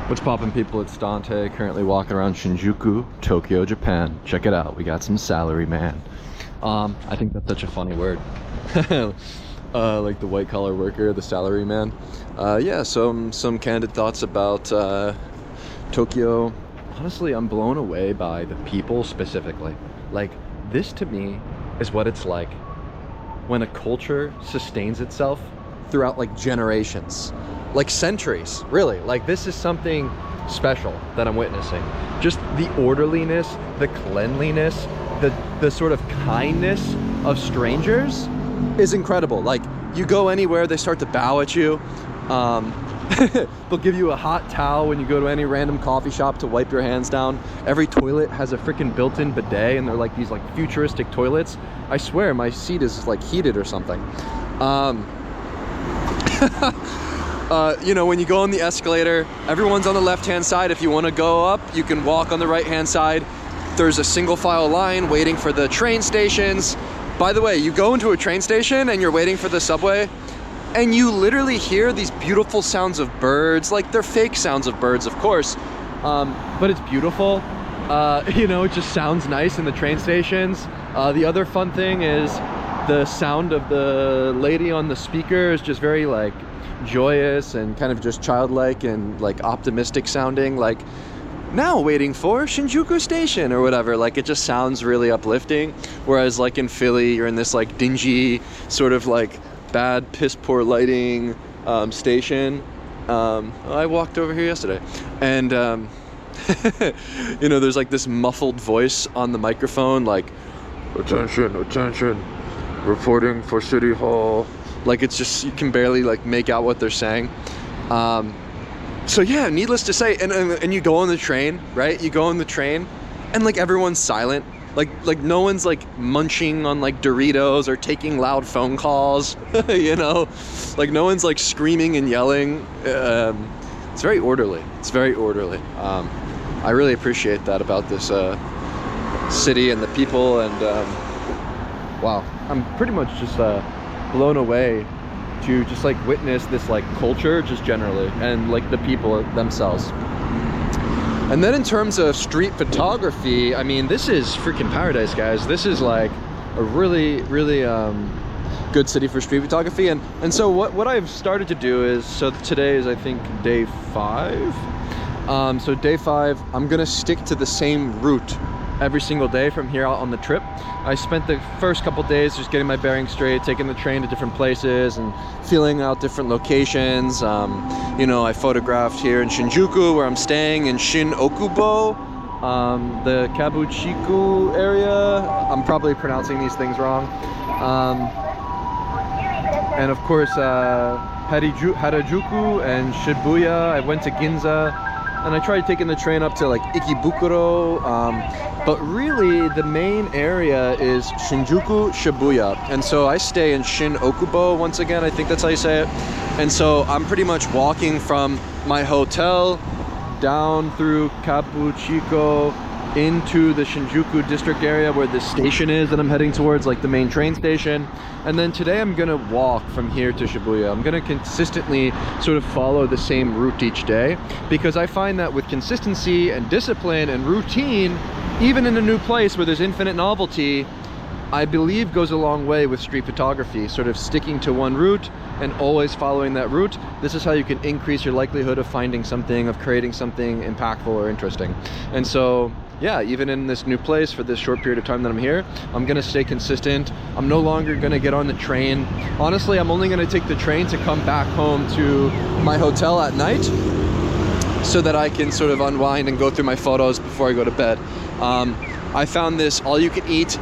What's poppin', people? It's Dante, currently walking around Shinjuku, Tokyo, Japan. Check it out, we got some salary man. I think that's such a funny word. Like the white collar worker, the salary man. Yeah, some candid thoughts about Tokyo. Honestly, I'm blown away by the people specifically. Like, this to me is what it's like when a culture sustains itself throughout like generations, like centuries, really. Like, this is something special that I'm witnessing. Just the orderliness, the cleanliness, the sort of kindness of strangers is incredible. Like, you go anywhere, they start to bow at you. They'll give you a hot towel when you go to any random coffee shop to wipe your hands down. Every toilet has a freaking built-in bidet, and they're like these like futuristic toilets. I swear my seat is like heated or something. You know, when you go on the escalator, everyone's on the left-hand side. If you want to go up, you can walk on the right-hand side. There's a single file line waiting for the train stations. By the way, you go into a train station and you're waiting for the subway, and you literally hear these beautiful sounds of birds. Like, they're fake sounds of birds, of course, but it's beautiful. You know, it just sounds nice in the train stations. The other fun thing is the sound of the lady on the speaker is just very like joyous and kind of just childlike and like optimistic sounding, like, now waiting for Shinjuku Station or whatever. Like, it just sounds really uplifting. Whereas like in Philly, you're in this like dingy sort of like bad piss poor lighting station. I walked over here yesterday, and you know, there's like this muffled voice on the microphone, like, attention, attention, reporting for City Hall. Like, it's just, you can barely like make out what they're saying. So yeah, needless to say, and you go on the train, right? You go on the train, and like everyone's silent. Like no one's like munching on like Doritos or taking loud phone calls. You know, like no one's like screaming and yelling. It's very orderly. It's very orderly. I really appreciate that about this city and the people. And wow, I'm pretty much just blown away to just like witness this like culture just generally, and like the people themselves. And then in terms of street photography, I mean, this is freaking paradise, guys. This is like a really good city for street photography. And so what I've started to do is, so today is I think day 5. So day 5, I'm gonna stick to the same route every single day from here out on the trip. I spent the first couple days just getting my bearings straight, taking the train to different places and feeling out different locations. You know, I photographed here in Shinjuku, where I'm staying, in Shin-Okubo, the Kabuchiku area. I'm probably pronouncing these things wrong. And of course, Harajuku and Shibuya. I went to Ginza, and I tried taking the train up to like Ikebukuro, but really the main area is Shinjuku Shibuya. And so I stay in Shin-Okubo, once again, I think that's how you say it. And so I'm pretty much walking from my hotel down through Kabuchiko into the Shinjuku district area where the station is that I'm heading towards, like the main train station. And then today I'm gonna walk from here to Shibuya. I'm gonna consistently sort of follow the same route each day, because I find that with consistency and discipline and routine, even in a new place where there's infinite novelty, I believe goes a long way with street photography. Sort of sticking to one route and always following that route. This is how you can increase your likelihood of finding something, of creating something impactful or interesting. And so yeah, even in this new place for this short period of time that I'm here, I'm gonna stay consistent. I'm no longer gonna get on the train. Honestly, I'm only gonna take the train to come back home to my hotel at night, so that I can sort of unwind and go through my photos before I go to bed. I found this all-you-can-eat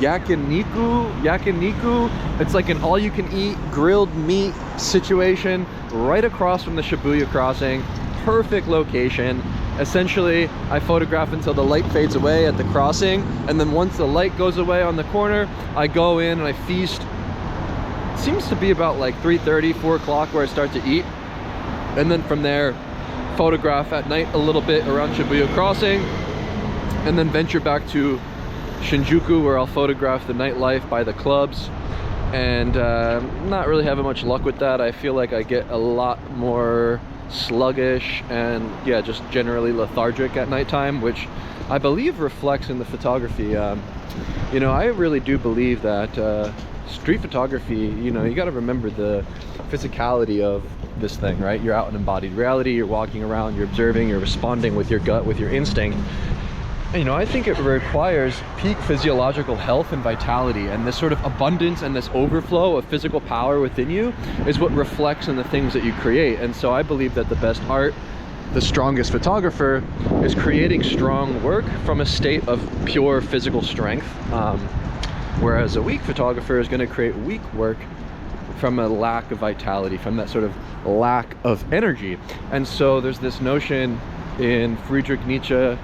yakiniku. It's like an all-you-can-eat grilled meat situation right across from the Shibuya crossing. Perfect location. Essentially, I photograph until the light fades away at the crossing, and then once the light goes away on the corner, I go in and I feast. It seems to be about like 3:30, 4 o'clock where I start to eat, and then from there photograph at night a little bit around Shibuya crossing, and then venture back to Shinjuku, where I'll photograph the nightlife by the clubs. And not really having much luck with that. I feel like I get a lot more sluggish and yeah, just generally lethargic at nighttime, which I believe reflects in the photography. You know, I really do believe that street photography, you know, you got to remember the physicality of this thing, right? You're out in embodied reality, you're walking around, you're observing, you're responding with your gut, with your instinct. And, you know, I think it requires peak physiological health and vitality, and this sort of abundance and this overflow of physical power within you is what reflects in the things that you create. And so I believe that the best art, the strongest photographer, is creating strong work from a state of pure physical strength, whereas a weak photographer is going to create weak work from a lack of vitality, from that sort of lack of energy. And so there's this notion in Friedrich Nietzsche,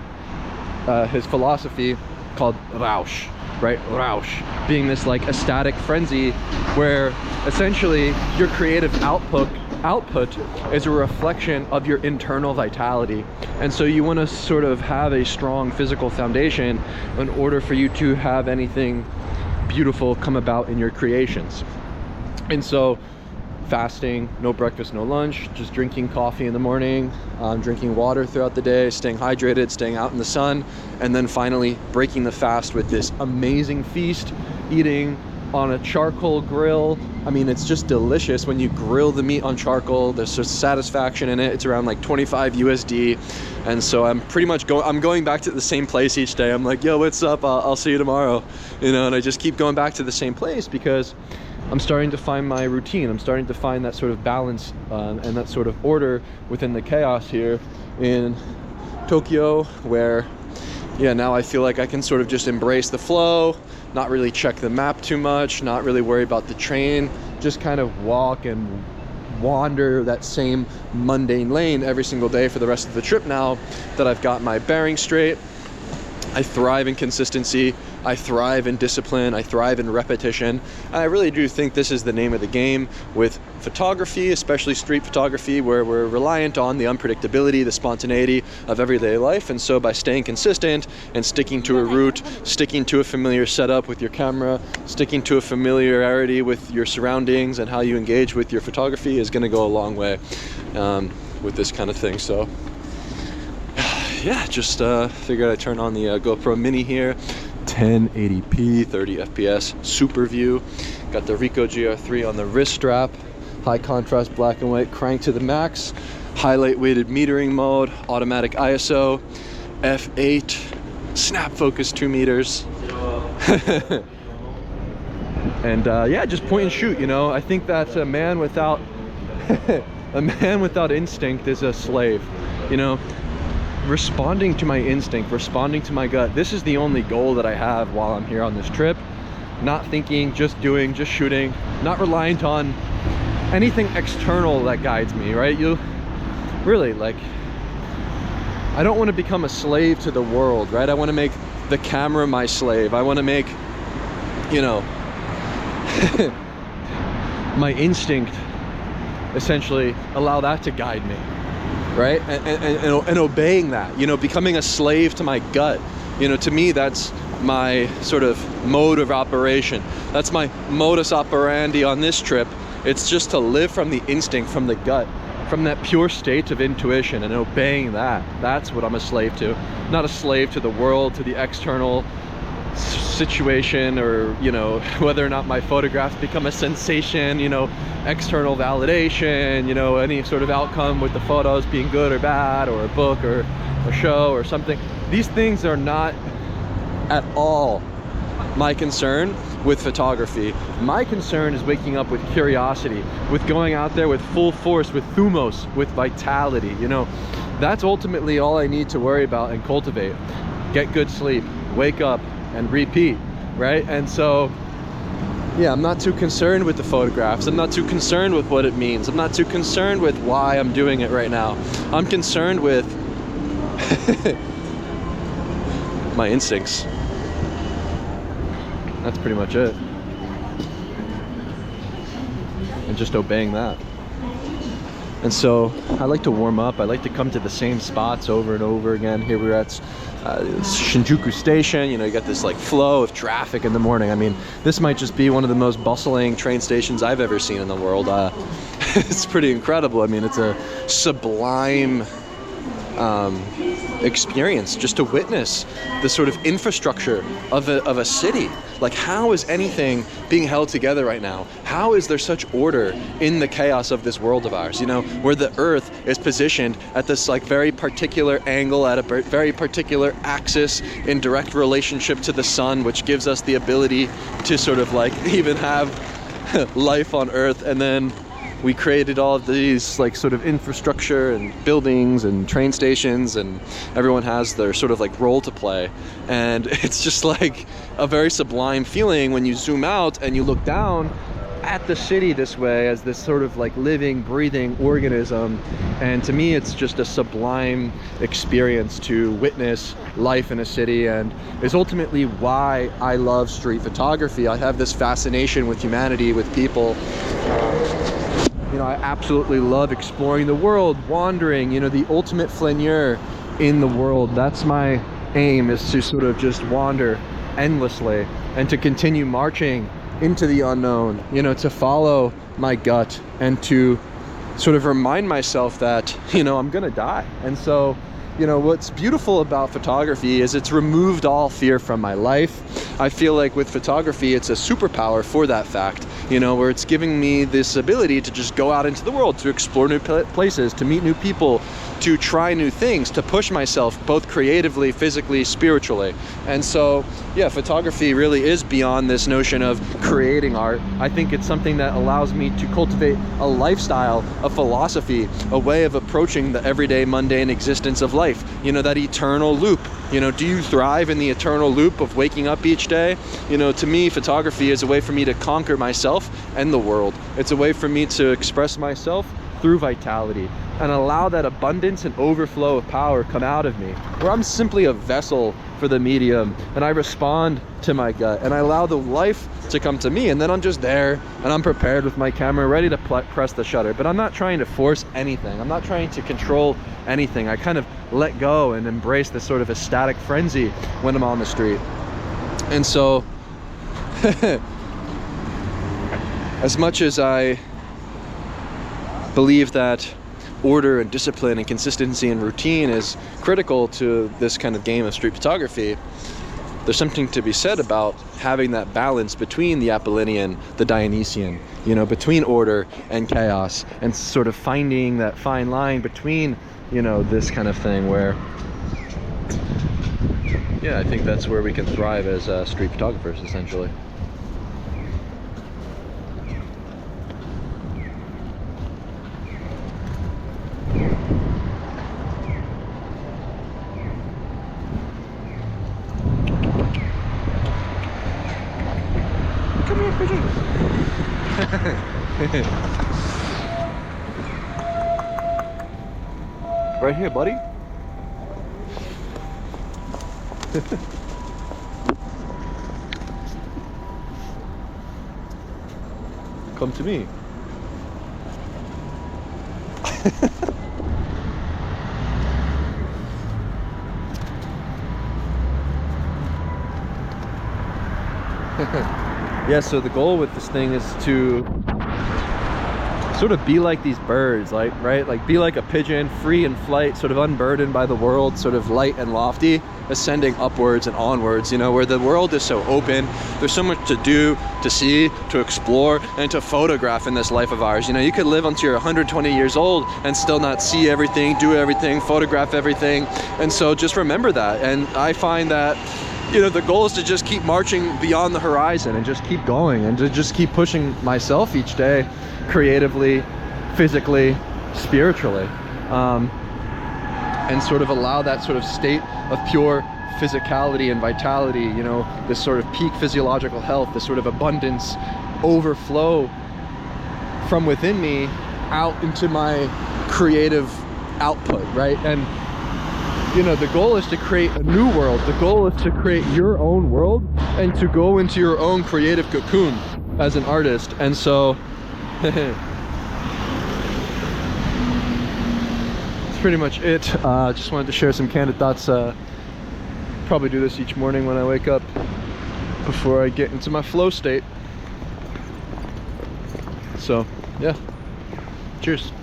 his philosophy, called Rausch, right? Rausch being this like ecstatic frenzy where essentially your creative output is a reflection of your internal vitality. And so you want to sort of have a strong physical foundation in order for you to have anything beautiful come about in your creations. And so fasting, no breakfast, no lunch, just drinking coffee in the morning, drinking water throughout the day, staying hydrated, staying out in the sun, and then finally breaking the fast with this amazing feast, eating on a charcoal grill. I mean, it's just delicious when you grill the meat on charcoal. There's just satisfaction in it. It's around like 25 USD. And so I'm pretty much going back to the same place each day. I'm like, yo, what's up? I'll see you tomorrow. You know, and I just keep going back to the same place because I'm starting to find my routine. I'm starting to find that sort of balance and that sort of order within the chaos here in Tokyo, where, yeah, now I feel like I can sort of just embrace the flow, not really check the map too much, not really worry about the train, just kind of walk and wander that same mundane lane every single day for the rest of the trip now that I've got my bearings straight. I thrive in consistency, I thrive in discipline, I thrive in repetition. And I really do think this is the name of the game with photography, especially street photography, where we're reliant on the unpredictability, the spontaneity of everyday life. And so by staying consistent and sticking to a route, sticking to a familiar setup with your camera, sticking to a familiarity with your surroundings and how you engage with your photography is going to go a long way with this kind of thing. So yeah, just figured I'd turn on the GoPro Mini here. 1080p, 30 FPS, super view. Got the Ricoh GR III on the wrist strap. High contrast black and white, crank to the max. Highlight weighted metering mode, automatic ISO, f8, snap focus 2 meters. And yeah, just point and shoot, you know. I think that a man without a man without instinct is a slave, you know. Responding to my instinct, responding to my gut. This is the only goal that I have while I'm here on this trip. Not thinking, just doing, just shooting, not reliant on anything external that guides me, right? You really, like, I don't want to become a slave to the world, right? I want to make the camera my slave. I want to make, you know, my instinct essentially allow that to guide me, right? And obeying that, you know, becoming a slave to my gut. You know, to me, that's my sort of mode of operation. That's my modus operandi on this trip. It's just to live from the instinct, from the gut, from that pure state of intuition, and obeying that. That's what I'm a slave to. Not a slave to the world, to the external situation, or, you know, whether or not my photographs become a sensation, you know, external validation, you know, any sort of outcome with the photos being good or bad, or a book or a show or something. These things are not at all my concern with photography. My concern is waking up with curiosity, with going out there with full force, with thumos, with vitality. You know, that's ultimately all I need to worry about and cultivate. Get good sleep, wake up, and repeat, right? And so, yeah, I'm not too concerned with the photographs. I'm not too concerned with what it means. I'm not too concerned with why I'm doing it right now. I'm concerned with my instincts. That's pretty much it. And just obeying that. And so I like to warm up. I like to come to the same spots over and over again. Here we're at Shinjuku Station. You know, you got this like flow of traffic in the morning. I mean, this might just be one of the most bustling train stations I've ever seen in the world. it's pretty incredible. I mean, it's a sublime experience just to witness the sort of infrastructure of a city. Like, how is anything being held together right now? How is there such order in the chaos of this world of ours? You know, where the earth is positioned at this like very particular angle, at a very particular axis in direct relationship to the sun, which gives us the ability to sort of like even have life on earth. And then we created all of these like sort of infrastructure and buildings and train stations, and everyone has their sort of like role to play. And it's just like a very sublime feeling when you zoom out and you look down at the city this way as this sort of like living, breathing organism. And to me, it's just a sublime experience to witness life in a city, and is ultimately why I love street photography. I have this fascination with humanity, with people. You know, I absolutely love exploring the world, wandering, you know, the ultimate flaneur in the world. That's my aim, is to sort of just wander endlessly and to continue marching into the unknown, you know, to follow my gut and to sort of remind myself that, you know, I'm gonna die. And so, you know, what's beautiful about photography is it's removed all fear from my life. I feel like with photography, it's a superpower for that fact, you know, where it's giving me this ability to just go out into the world, to explore new places, to meet new people, to try new things, to push myself both creatively, physically, spiritually. And so, yeah, photography really is beyond this notion of creating art. I think it's something that allows me to cultivate a lifestyle, a philosophy, a way of approaching the everyday mundane existence of life. You know, that eternal loop. You know, do you thrive in the eternal loop of waking up each day? You know, to me, photography is a way for me to conquer myself and the world. It's a way for me to express myself through vitality and allow that abundance and overflow of power come out of me, where I'm simply a vessel for the medium, and I respond to my gut and I allow the life to come to me, and then I'm just there and I'm prepared with my camera, ready to press the shutter. But I'm not trying to force anything. I'm not trying to control anything. I kind of let go and embrace this sort of ecstatic frenzy when I'm on the street. And so as much as I believe that order and discipline and consistency and routine is critical to this kind of game of street photography, there's something to be said about having that balance between the Apollinian, the Dionysian, you know, between order and chaos, and sort of finding that fine line between, you know, this kind of thing where, yeah, I think that's where we can thrive as street photographers, essentially. Right here, buddy. Come to me. Yeah, so the goal with this thing is to sort of be like these birds, like, right? Like, be like a pigeon, free in flight, sort of unburdened by the world, sort of light and lofty, ascending upwards and onwards, you know, where the world is so open. There's so much to do, to see, to explore, and to photograph in this life of ours. You know, you could live until you're 120 years old and still not see everything, do everything, photograph everything. And so just remember that. And I find that, you know, the goal is to just keep marching beyond the horizon and just keep going and to just keep pushing myself each day, creatively, physically, spiritually, and sort of allow that sort of state of pure physicality and vitality, you know, this sort of peak physiological health, this sort of abundance, overflow from within me out into my creative output, right? And you know, the goal is to create a new world. The goal is to create your own world and to go into your own creative cocoon as an artist. And so it's pretty much it. Just wanted to share some candid thoughts. Probably do this each morning when I wake up before I get into my flow state. So yeah, Cheers.